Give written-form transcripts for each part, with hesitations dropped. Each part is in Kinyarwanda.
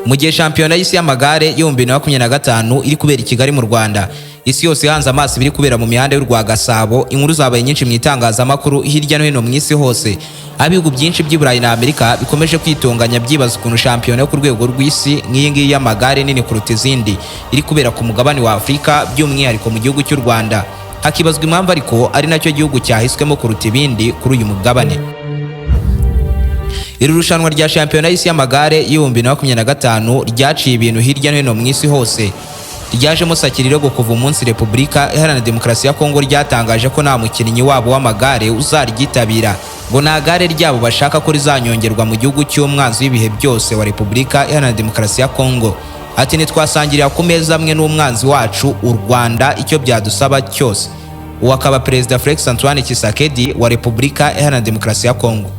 Mu gihe shampiyona y'isi y'amagare y'ibihumbi 2025 iri kubera i Kigali mu Rwanda, isi yose hanze amaso ibiri kubera mu mihanda y'u Rwagasabo, inkuru zabaye nyinshi mu itangazamakuru hirya no hino mu isi hose. Abihugu byinshi by'Iburayi na Amerika bikomeje kwitonganya byibaza ukuntu shampiyona yo ku rwego rw'isi nk'iyi ngiyi y'amagare nini kuruta izindi iri kubera ku mugabane wa Afurika, by'umwihariko mu gihugu cy'u Rwanda. Hakibazwa impamvu ariko ari nacyo gihugu cyahiswemo kuruta ibindi kuri uyu mugabane. Iri rushanwa rya shampiyona y'isi y'amagare y'ibihumbi 2025 ryaciye ibintu hirya no hino mu isi hose. Ryajemo sakirirego kuva umunsi Repubulika Iharanira Demokarasi ya Kongo ryatangaje ko nta mukinnyi wabo w'amagare uzaryitabira, ngo nta gare ryabo bashaka ko rizanyongerwa mu gihugu cy'umwanzi w'ibihe byose wa Repubulika Iharanira Demokarasi ya Kongo. Ati ntitwasangirira ku meza amwe n'umwanzi wacu u Rwanda icyo byadusaba cyose. Uwo akaba Perezida Felix Antoine Tshisekedi wa Repubulika Iharanira Demokarasi ya Kongo.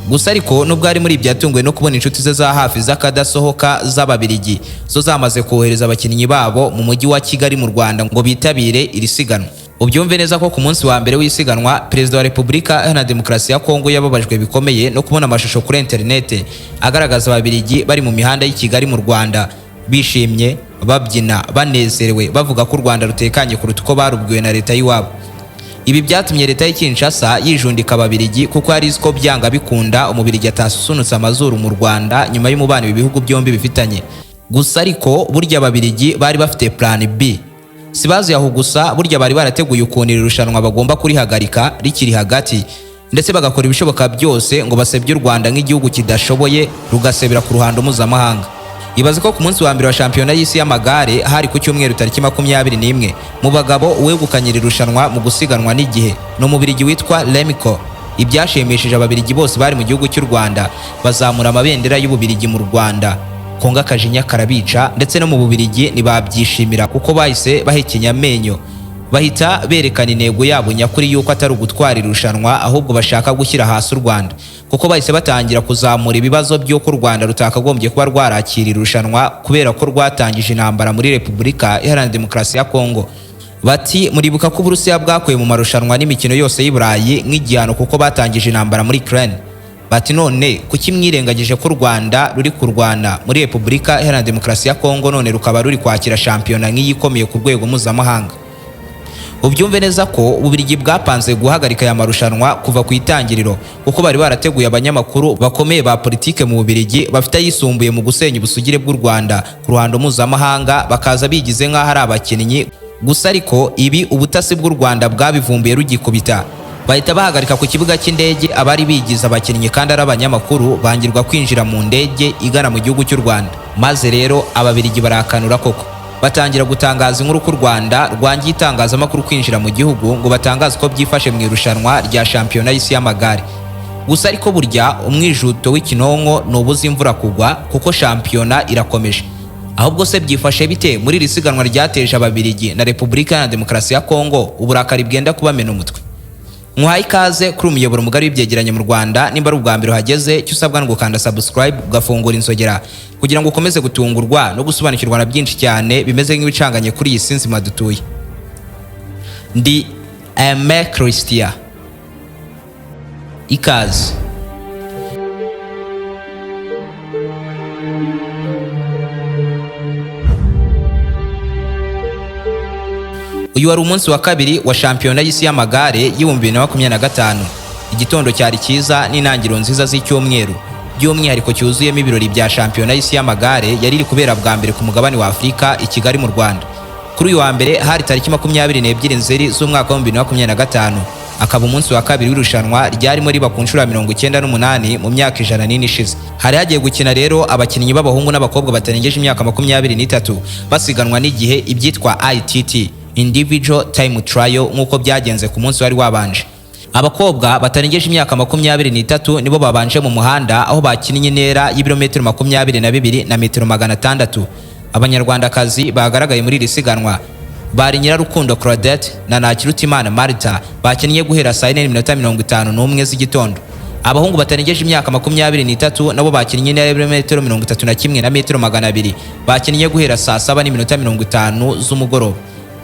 Gusa ariko nubwo ari muri byatunguwe no kubona inshuti ze za hafi z'akadasohoka z'ababiligi zo zamaze kohereza abakinnyi babo mu mujyi wa Kigali mu Rwanda ngo bitabire iri siganwa. Ubyumve neza ko ku munsi wa mbere w'isiganwa Perezida wa Repubulika Iharanira Demokarasi ya Kongo yababajwe bikomeye no kubona amashusho kuri internet agaragaza ababiligi bari mu mihanda y'i Kigali mu Rwanda bishimye, babyina, banezerewe, bavuga ko u Rwanda rutekanye kuruta uko barubwiwe na leta y'iwabo. Ibi byatumye leta y'Kinshasa yijundika ababiligi kuko ari ko byanga bikunda umubirigi atasusunutse amazuru mu Rwanda nyuma y'umubano ibihugu byombi bifitanye. Gusa ariko burya ababiligi bari bafite plan B. Sibazi yaho gusa burya bari barateguye ukuntu iri rushanwa bagomba kurihagarika rikiri hagati, ndetse bagakora ibishoboka byose ngo basebye u Rwanda nk'igihugu kidashoboye rugasebera ku ruhando mpuzamahanga. Ibaze ko ku munsi wa mbere wa shampiyona y'isi y'amagare hari ku cyumweru tariki 21 mu bagabo uwegukanye iri rushanwa mu gusiganwa n'igihe no mubirigi witwa Remco. Ibyashimishije ababiligi bose bari mu gihugu cy'u Rwanda bazamura amabendera y'ububirigi mu Rwanda. Konga kajinya karabica, ndetse no mu bubirigi nibabyishimira kuko bahise bahekenya amenyo, bahita berekana intego yabo nyakuri yuko atari ugutwara irushanwa ahubwo bashaka gushyira hasi u Rwanda, kuko bahise batangira kuzamura ibibazo by'uko u Rwanda rutakagombye kuba rwarakira irushanwa kubera ko rwatangije intambara muri Repubulika Iharanira Demokarasi ya Kongo. Bati muribuka ko Uburusiya bwakuye mu marushanwa n'imikino yose y'Iburayi nk'igihano kuko batangije intambara muri Ukraine. Bati none kuki mwirengagije ko u Rwanda ruri kurwana muri Repubulika Iharanira Demokarasi ya Kongo none rukaba ruri kwakira shampiyona nk'iyi ikomeye ku rwego mpuzamahanga? Ubyumve neza ko ububirigi bwapanze guhagarika aya marushanwa kuva ku itangiriro kuko bari barateguye abanyamakuru bakomeye ba politike mu bubirigi bafite yisumbuye mu gusenya ubusugire bw'u Rwanda ku ruhando mpuzamahanga, bakaza bigize nk'aho ari abakinnyi. Gusa ariko ibi ubutasi bw'u Rwanda bwabivumbuye rugikubita, bahita bahagarika ku kibuga cy'indege abari bigize abakinnyi kandi ari abanyamakuru bangirwa kwinjira mu ndege igana mu gihugu cy'u Rwanda. Maze rero ababiligi barakanura koko batangira gutangaza inkuru ku Rwanda rwangiye itangazamakuru kwinjira mu gihugu ngo batangaze ko byifashe mu irushanwa rya shampiyona y'isi y'amagare. Gusa ariko burya umwijuto w'ikinonko nubuza imvura kugwa kuko shampiyona irakomeje. Ahubwo se byifashe bite muri iri siganwa ryateje ababiligi na Repubulika Iharanira Demokarasi ya Kongo uburakari bwenda kubamena umutwe? Muhaye ikaze kuri umuyoboro mugari w'ibyegeranyo mu Rwanda. Nimba ari ubwa mbere uhageze cyo usabwa no gukanda subscribe ugafungura inzogera kugira ngo ukomeze gutungurwa no gusobanukirwa na byinshi cyane bimeze nk'ibicanganye kuri iyi sinzi madutuye. Ndi Aime Christian. Ikaze. Uyu wari umunsi wa kabiri wa shampiyona y'isi y'amagare y'ibihumbi 2025. Igitondo cyari cyiza n'intangiriro nziza z'icyumweru, by'umwihariko cyuzuyemo ibirori bya shampiyona y'isi y'amagare yari iri kubera bwa mbere ku mugabane wa Afurika i Kigali mu Rwanda. Kuri uyu wa mbere hari tariki 22 Nzeri z'umwaka wa 2025, akaba umunsi wa kabiri w'irushanwa ryarimo riba ku nshuro ya 98 mu myaka 104 ishize. Hari hagiye gukina rero abakinnyi b'abahungu n'abakobwa batarengeje imyaka 23 basiganwa n'igihe ibyitwa ITT, individual time trial, nk'uko byagenze ku munsi wari wabanje. Abakobwa batarengeje imyaka 23 nibo babanje mu muhanda aho bakinnye intera y'ibirometero 22 na metero 600. Abanyarwandakazi bagaragaye muri iri siganwa bari Nyirarukundo Claudette na Nakirutimana Martha bakinnye guhera saa 4:51 z'igitondo. Abahungu batarengeje imyaka 23 nabo bakinnye intera y'ibirometero 31 na metero 200 bakinnye guhera saa 7:50 z'umugoroba.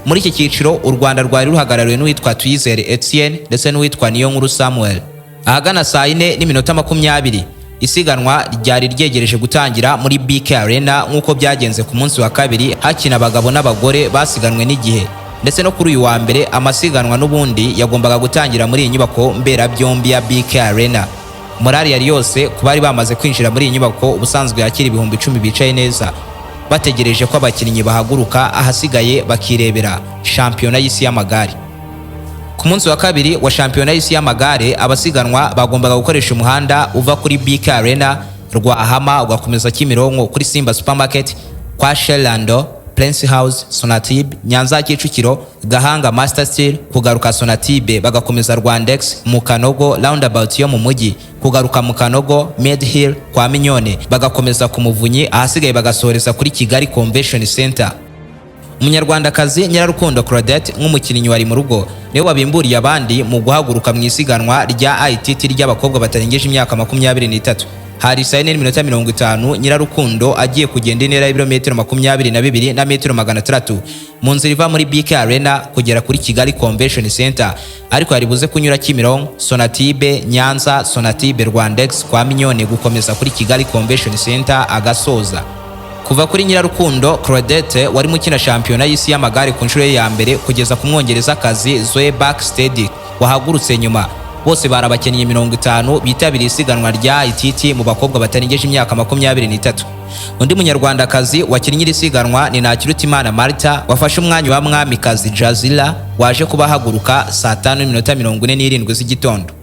Muri iki cyiciro u Rwanda rwari ruhagarariwe n'uwitwa Tuyizere Etienne ndetse n'uwitwa Niyonkuru Samuel. Ahagana saa 4:20 Isiganwa ryari ryegereje gutangira muri BK Arena nk'uko byagenze ku munsi wa kabiri hakina abagabo n'abagore basiganwe n'igihe, ndetse no kuri uyu wa mbere amasiganwa n'ubundi yagombaga gutangira muri iyi nyubako mberabyombi ya BK Arena. Morali yari yose ku bari bamaze kwinjira muri iyi nyubako ubusanzwe yakira ibihumbi 10 bicaye neza bategereje ko abakinnyi bahaguruka, ahasigaye bakirebera shampiyona y'isi y'amagare. Ku munsi wa kabiri wa shampiyona y'isi y'amagare abasiganwa bagombaga gukoresha umuhanda uva kuri BK Arena Rwahama ugakomeza Kimironko kuri Simba Supermarket kwa Shelando, Prince House, Sonatube, Nyanza Kicukiro, Gahanga Master Steel, kugaruka Sonatube bagakomeza Rwandex, Mukanogo roundabout yo mu mujyi, kugaruka Mukanogo, Med Hill kwa Minyone bagakomeza ku Muvunyi, ahasigaye bagasoreza kuri Kigali Convention Center. Umunyarwandakazi Nyirarukundo Claudette nk'umukinnyi wari mu rugo niwe wabimburiye abandi mu guhaguruka mu isiganwa rya ITT ry'abakobwa batarengeje imyaka 23. Hari saa 4:50 Nyirarukundo agiye kugenda intera y'ibirometero 22 na metero 600 mu nzira iva muri BK Arena kugera kuri Kigali Convention Center, ariko yari buze kunyura Kimironko, Sonatube, Nyanza, Sonatube, Rwandex kwa Minyone gukomeza kuri Kigali Convention Center agasoza. Kuva kuri Nyirarukundo Claudette wari mukina shampiyona y'isi y'amagare ku nshuro ya mbere kugeza ku mwongerezakazi Zoe Backstead wahagurutse nyuma, bose barabakeneye 50 bitabiriye isiganwa rya ITT mu bakobwa batarengeje imyaka 23. Undi munyarwandakazi wakinnye iri siganwa ni Nakirutimana Martha wafashe umwanya wa mwamikazi Jazila waje kubahaguruka saa 5:47 z'igitondo.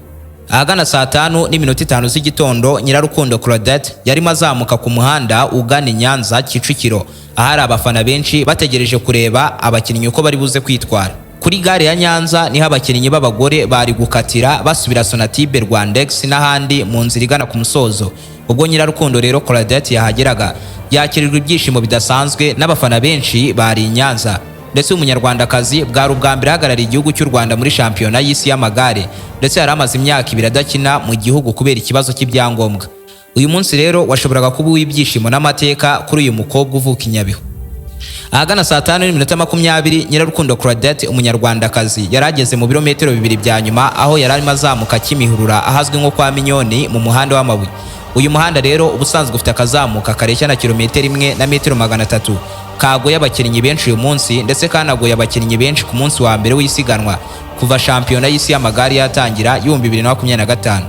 Ahagana saa 5:05 z'igitondo Nyirarukundo Claudette yarimo azamuka ku muhanda ugana Nyanza Kicukiro, ahari abafana benshi bategereje kureba abakinnyi uko bari buze kwitwara. Kuri gare ya Nyanza niho abakinnyi b'abagore bari gukatira basubira Sonatube, Rwandex n'ahandi mu nzira igana ku musozo. Ubwo Nyirarukundo rero Claudette yahageraga yakirirwa ibyishimo bidasanzwe n'abafana benshi bari Nyanza, ndetse umunyarwandakazi bwari ubwa mbere ahagarariye igihugu cy'u Rwanda muri shampiyona y'isi y'amagare, ndetse yari amaze imyaka 2 adakina mu gihugu kubera ikibazo cy'ibyangombwa. Uyu munsi rero washoboraga kuba uw'ibyishimo n'amateka kuri uyu mukobwa uvuka i Nyabihu. Ahagana saa 5:20 Nyirarukundo Claudette umunyarwandakazi yarageze mu birometero 2 bya nyuma aho yari arimo azamuka Kimihurura ahazwi nko kwa Minyoni mu muhanda w'amabuye. Uyu muhanda rero ubusanzwe ufite akazamuka kareshya na kilometero 1 na metero 300, kagoye abakinnyi benshi uyu munsi, ndetse kanagoye abakinnyi benshi ku munsi wa mbere w'isiganwa kuva shampiyona y'isi y'amagare yatangira 2025.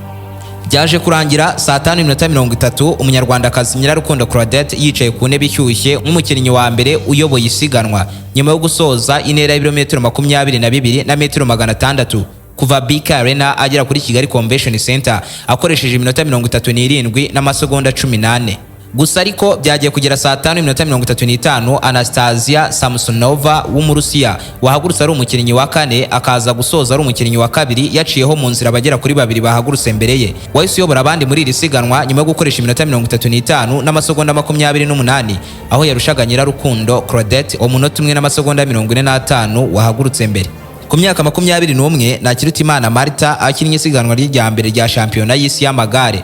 Byaje kurangira saa 5:30 umunyarwandakazi Nyirarukundo Claudette yicaye ku ntebe ishyushye nk'umukinnyi wa mbere uyoboye isiganwa nyuma yo gusoza intera y'ibirometero 22 na metero 600 kuva BK Arena agera kuri Kigali Convention Center akoresheje iminota 37 n'amasegonda 18. Gusa ariko byagiye kugera saa 5:35 Anastasia Samsonova w'Umurusiya wahagurutse ari umukinnyi wa kane akaza gusoza ari umukinnyi wa kabiri yaciyeho mu nzira bagera kuri 2 bahagurutse mbere ye, wahise uyobora abandi muri iri siganwa nyuma yo gukoresha iminota 35 n'amasegonda 28 aho yarushaga Nyirarukundo Claudette umunota 1 n'amasegonda 45 wahagurutse mbere. Ku myaka 21 Nakirutimana Martha akinnye isiganwa rya mbere rya shampiyona y'isi y'amagare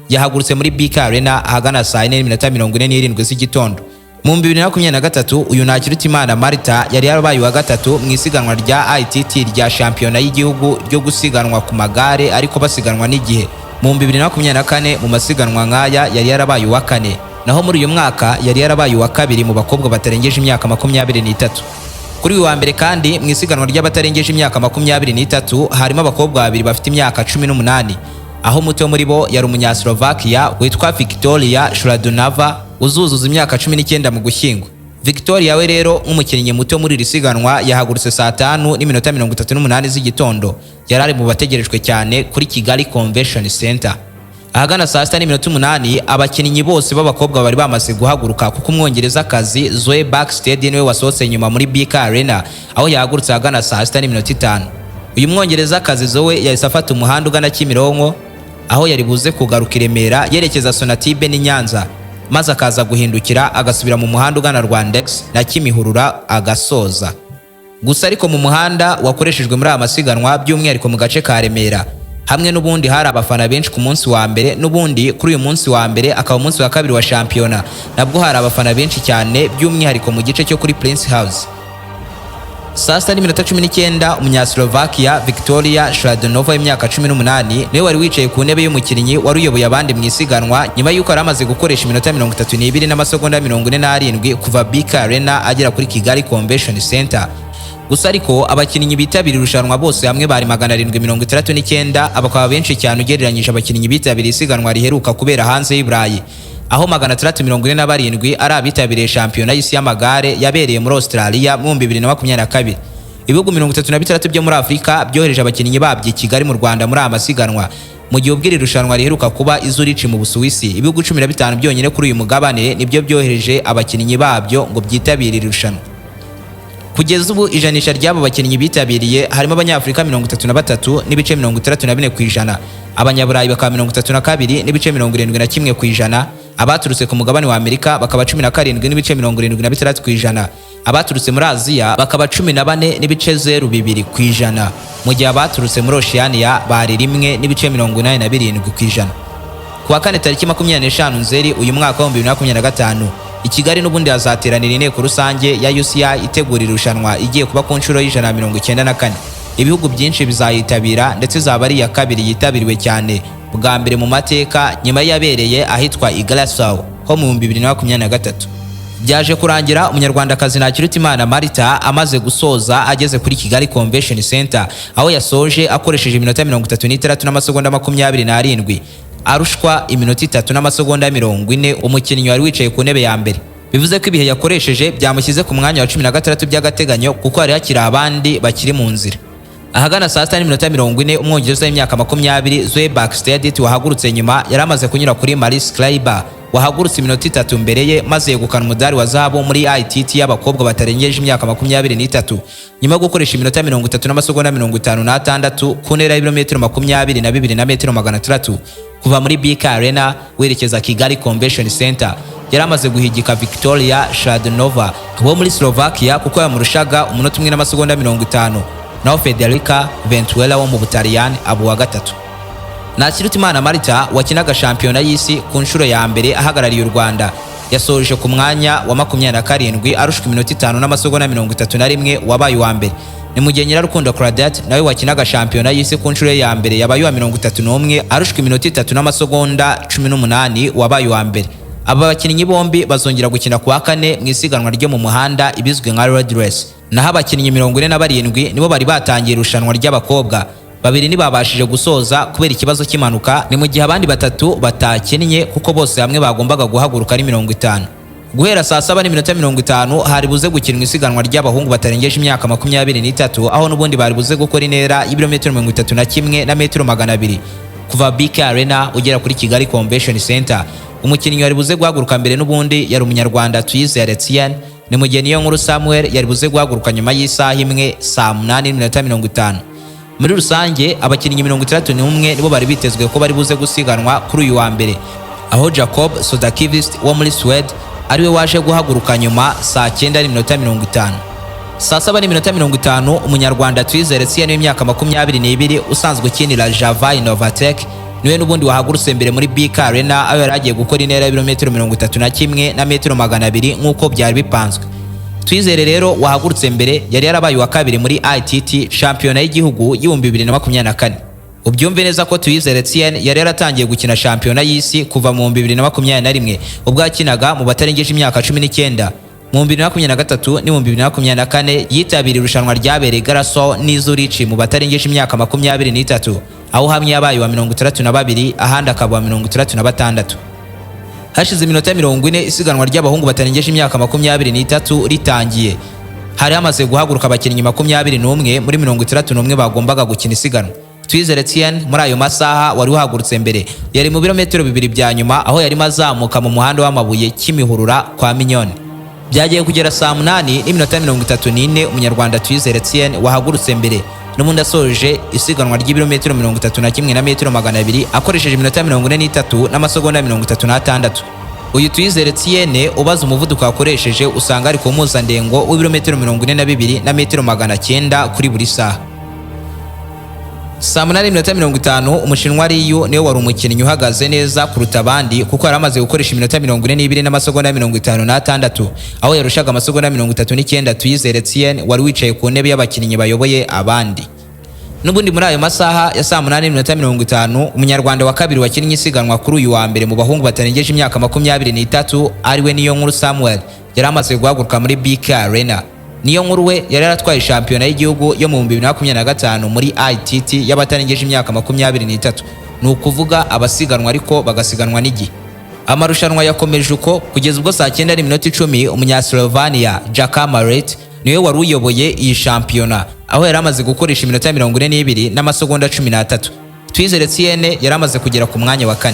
yahagurutse muri BK Arena ahagana saa 4:47 z'igitondo. Mu 2023 uyu Nakirutimana Martha yari yarabaye wa gatatu mu isiganwa rya ITT rya shampiyona y'igihugu ryo gusiganwa ku magare ariko basiganwa n'igihe. Mu 2024 mu masiganwa nkaya yari yarabaye wa kane, naho muri uyu mwaka yari yarabaye wa kabiri mu bakobwa batarengeje imyaka 23. Kuri uyu wa mbere kandi mu isiganwa ry'abatarengeje imyaka 23 harimo abakobwa babiri bafite imyaka 18, aho muto muri bo yari umunyaslovakia witwa Victoria Shuradunava uzuzuza imyaka 19 mu Gushyingo. Victoria we rero nk'umukinnyi muto muri iri siganwa yahagurutse saa 5:38 z'igitondo, yari ari mu bategerejwe cyane kuri Kigali Convention Center. Ahagana saa 6:08 abakinnyi bose b'abakobwa bari bamaze guhaguruka kuko umwongerezakazi Zoe Backstead niwe wasohotse nyuma muri BK Arena aho yahagurutse ahagana saa 6:05. Uyu mwongerezakazi Zoe yahise afata umuhanda ugana Kimironko aho yari buze kugaruka i Remera yerekeza Sonatube n'i Nyanza, maze akaza guhindukira agasubira mu muhanda ugana Rwandex na Kimihurura agasoza. Gusa ariko mu muhanda wakoreshejwe muri aya masiganwa by'umwihariko mu gace ka Remera hamwe n'ubundi hari abafana benshi ku munsi wa mbere, n'ubundi kuri uyu munsi wa mbere akaba umunsi wa kabiri wa shampiyona nabwo hari abafana benshi cyane by'umwihariko mu gice cyo kuri Prince House. Saa sita n'iminota 19 umunyaslovakia Victoria Shradonova y'imyaka 18 niwe wari wicaye ku ntebe y'umukinnyi wari uyoboye abandi mu isiganwa nyuma y'uko aramaze gukoresha iminota 32 n'amasegonda 47 kuva BK Arena agera kuri Kigali Convention Center. Gusa ariko abakinnyi bitabiriye irushanwa bose hamwe bari 769 abakaba benshi cyane ugereranyije abakinnyi bitabiriye isiganwa riheruka kubera hanze y'Iburayi, aho 647 ari abitabiriye shampiyona y'isi y'amagare yabereye muri Australia mu 2022. Ibihugu 36 byo muri Afrika byohereje abakinnyi babyo i Kigali mu Rwanda muri amasiganwa, mu gihe ubwiri irushanwa riheruka kuba ISURA mu Busuwisi. Ibihugu 15 byonyine kuri uyu mugabane nibyo byohereje abakinnyi babyo ngo byitabire irushanwa. Kugeza ubu ijanisha ry'abo bakinnyi bitabiriye harimo abanyafrika 33 n'ibice 34%, abanyaburayi bakaba 32 n'ibice 71%, abaturutse ku mugabane wa Amerika bakaba 17 n'ibice 76%, abaturutse muri Aziya bakaba 14 n'ibice 02%, mu gihe abaturutse muri Oceania bari 1 n'ibice 87%. Kuwa kane tariki 25 Nzeri uyu mwaka wa 2025 i Kigali n'ubundi hazateranira inteko rusange ya UCI itegura irushanwa igiye kuba ku nshuro y'194. Ibihugu byinshi bizayitabira ndetse zaba ari iya kabiri yitabiriwe cyane bwa mbere mu mateka nyuma yabereye ahitwa Igarasau ho mu 2023. Byaje kurangira umunyarwandakazi Ntakirutimana Marita amaze gusoza ageze kuri Kigali Convention Center, aho yasoje akoresheje iminota 33 n'amasegonda 27 arushwa iminota 3 n'amasegonda 40 umukinnyi wari wicaye ku ntebe ya mbere. Bivuze ko ibihe yakoresheje byamushyize ku mwanya wa 16 by'agateganyo kuko hari hakiri abandi bakiri mu nzira. Ahagana saa 6:40 umwongereza w'imyaka 20 Zoe Backstead wahagurutse nyuma yari amaze kunyura kuri Maris Kleiber wahagurutse iminota 3 mbere ye maze yegukana umudari wa zahabu muri ITT y'abakobwa batarengeje imyaka 23 nyuma yo gukoresha iminota 30 n'amasegonda 56 ku ntera y'ibirometero 22 na metero 600 kuva muri BK Arena werekeza Kigali Convention Center. Yari amaze guhigika Victoria Shradonova wo muri Slovakia kuko yamurushaga umunota 1 n'amasegonda 50, naho Federica Ventuella wo mu Butaliyani abo wa gatatu. Ntakirutimana Marita wakinaga shampiyona y'isi ku nshuro ya mbere ahagarariye u Rwanda yasoje ku mwanya wa 27 arushwa iminota 5 n'amasegonda 31 wabaye wa mbere. Ni mu gihe Nyirarukundo Claudette nawe wakinaga shampiyona y'isi ku nshuro ya mbere yabaye wa 31 arushwa iminota 3 n'amasegonda 18 wabaye wa mbere. Aba bakinnyi bombi bazongera gukina kuwa kane mu isiganwa ryo mu muhanda ibizwe nka road race. Naho abakinnyi 47 nibo bari batangiye irushanwa ry'abakobwa, babiri ntibabashije gusoza kubera ikibazo cy'impanuka, ni mu gihe abandi batatu batakinnye kuko bose hamwe bagombaga guhaguruka ari 50. Guhera saa 7:50 hari buze gukinwa isiganwa ry'abahungu batarengeje imyaka 23 aho n'ubundi bari buze gukora intera y'ibirometero 31 na metero 200 kuva BK Arena ugera kuri Kigali Convention Center. Umukinnyi wari buze guhaguruka mbere n'ubundi yari umunyarwanda yaciye, ni mu gihe Niyonkuru Samuel yari buze guhaguruka nyuma y'isaha imwe saa 8:50. Muri rusange abakinnyi 61 nibo bari bitezwe ko bari buze gusiganwa kuri uyu wa mbere, aho Jacob Sodakivist wo muri Sweden ariwe waje guhaguruka nyuma saa 9:50. Saa 7:50 umunyarwanda yaciye w'imyaka 22 usanzwe ukinira Java Innovatech niwe n'ubundi wahagurutse mbere muri BK Arena aho yari agiye gukora intera y'ibirometero 31 na metero 200 nk'uko byari bipanzwe. Twizere rero wahagurutse mbere yari yarabaye wa kabiri muri ITT shampiyona y'igihugu y'ibihumbi 2024. Ubyumve neza ko Twizere yari yaratangiye gukina shampiyona y'isi kuva mu 2021 ubwo yakinaga mu batarengeje imyaka 19. Mu 2023 ni mu 2024 yitabiriye irushanwa ryabereye Igarasau n'ISURA mu batarengeje imyaka 23 aho hamwe yabaye wa 32 ahandi akaba wa 36. Hashize iminota 40 isiganwa ry'abahungu batarengeje imyaka 23 ritangiye. Hari hamaze guhaguruka abakinnyi 21 muri 61 bagombaga gukina isiganwa. Twizere muri ayo masaha wari uhagurutse mbere yari mu birometero 2 bya nyuma aho yari mazamuka mu muhanda w'amabuye Kimihurura kwa Minyoni. Byagiye kugera saa 8:34 umunyarwanda Twizere wahagurutse mbere n'ubundi asoje isiganwa ry'ibirometero 31 na metero 200 akoresheje iminota 43 n'amasegonda 36. Uyu Twizere ubaza umuvuduko akoresheje usanga ari ku mpuzandengo w'ibirometero 42 na metero 900 kuri buri saha. Saa 8:50 umushinwa Ryu niwe wari umukinnyi uhagaze neza kuruta abandi kuko yari amaze gukoresha iminota 42 n'amasegonda 56 aho yarushaga amasegonda 39 Tuyizere Etienne wari wicaye ku ntebe y'abakinnyi bayoboye abandi. Nubundi muri ayo masaha ya saa 8:50 umunyarwanda wa kabiri wakinnye isiganwa kuri uyu wa mbere mu bahungu batarengeje imyaka 23 ariwe Niyonkuru Samuel yari amaze guhaguruka muri BK Arena. Niyonkuru we yari yaratwaye shampiyona y'igihugu yo mu 2025 muri ITT y'abatarengeje imyaka 23, ni ukuvuga abasiganwa ariko bagasiganwa n'igihe. Amarushanwa yakomeje uko kugeza ubwo saa 9:10 umunyaslovenia Jaka Maret niwe wari uyoboye iyi shampiyona aho yari amaze gukoresha iminota 42 n'amasegonda 13. Tuyizere Etienne yari amaze kugera ku mwanya wa 4.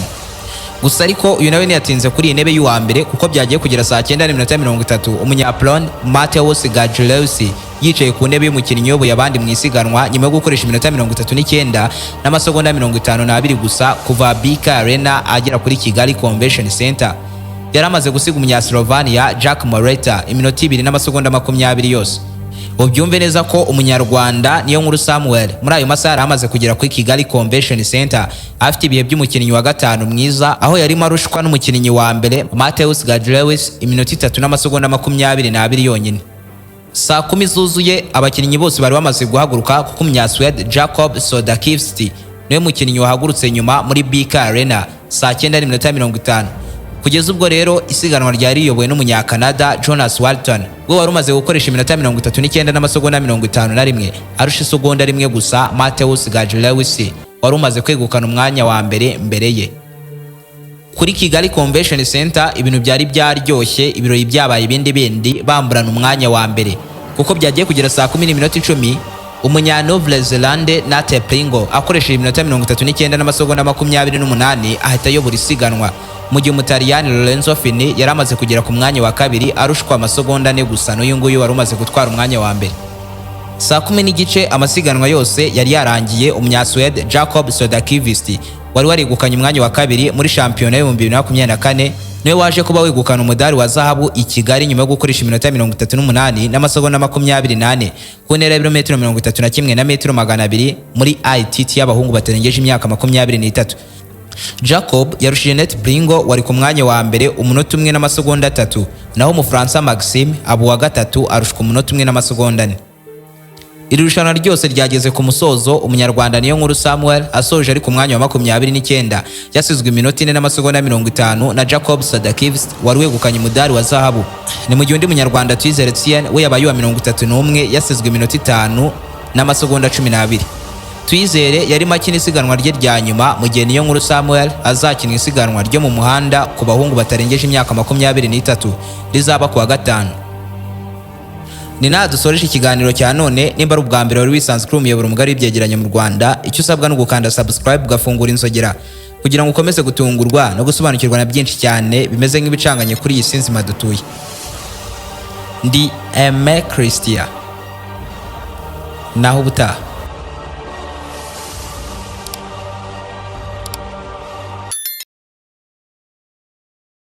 Gusa ariko uyu nawe ntiyatinze kuri intebe y'uwa mbere kuko byagiye kugera saa 9:30 umunyapolon Mateusz Gajlewski yicaye ku ntebe y'umukinnyi uyoboye abandi mu isiganwa nyuma yo gukoresha iminota 39 n'amasegonda 52 gusa kuva BK Arena agera kuri Kigali Convention Center. Yari amaze gusiga umunyaslovenia Jack Moreta iminota 2 n'amasegonda 20 yose. Ubyumve neza ko umunyarwanda Niyonkuru Samuel muri ayo masaha yari amaze kugera kuri Kigali Convention Center afite ibihe by'umukinnyi wa gatanu mwiza aho yarimo arushwa n'umukinnyi wa mbere Mateusz Gajlewski iminota 3 n'amasegonda 22 yonyine. Saa 10 zuzuye abakinnyi bose bari bamaze guhaguruka kuko umunyaswede Jacob Sodakivski niwe mukinnyi wahagurutse nyuma muri BK Arena saa 9:50. Kugeza ubwo rero isiganwa ryari riyobowe n'umunyakanada Jonas Walton we wari umaze gukoresha iminota 39 n'amasegonda 51 arusha isegonda rimwe gusa Mateusz Gajlewski wari umaze kwegukana umwanya wa mbere ye. Kuri Kigali Convention Center ibintu byari byaryoshye, ibirori byabaye ibindi bamburana umwanya wa mbere kuko byagiye kugera saa 10:10 umunya-Nouvelle-Zélande Nate Pringo akoresheje iminota 39 n'amasegonda 28 ahita ayobora isiganwa mu gihe umutaliyani Lorenzo Fini yari amaze kugera ku mwanya wa kabiri arushwa amasegonda 4 gusa n'uyu nguyu wari umaze gutwara umwanya wa mbere. Saa 10:30 amasiganwa yose yari yarangiye. Umunyaswede Jacob Sodakivski wari warigukanye umwanya wa kabiri muri shampiyona yo mu 2024 niwe waje kuba wegukana umudari wa zahabu i Kigali nyuma yo gukoresha iminota 38 n'amasegonda 28 ku ntera ya kilometero 31 na metero 200 muri ITT y'abahungu batarengeje imyaka 23. Jacob yarushije Net Pringo wari ku mwanya wa mbere umunota 1 n'amasegonda 3 naho umufaransa Maxime abo wa gatatu arushwa umunota 1 n'amasegonda 4. Iri rushanwa ryose ryageze ku musozo umunyarwanda Niyonkuru Samuel asoje ari ku mwanya wa 29 yasizwe iminota 4 n'amasegonda 50 na Jacob Sodakivski wari wegukanye umudari wa zahabu. Ni mu gihe undi munyarwanda Tuyizere Etienne we yabaye wa 31 yasizwe iminota 5 n'amasegonda 12. Tuyizere yari makina isiganwa rye rya nyuma mu gihe Niyonkuru Samuel azakina isiganwa ryo mu muhanda ku bahungu batarengeje imyaka 23 rizaba ku wa 5. Ni naha dusoreje ikiganiro cya none. Nimba ari ubwa mbere wari wisanze kuri umuyoboro mugari w'ibyegeranyo mu Rwanda, icyo usabwa no gukanda subscribe ugafungura inzogera kugira ngo ukomeze gutungurwa no gusobanukirwa na byinshi cyane bimeze nk'ibicanganye kuri iyi sinzima dutuye. Ndi Aime Christian naho ubutaha.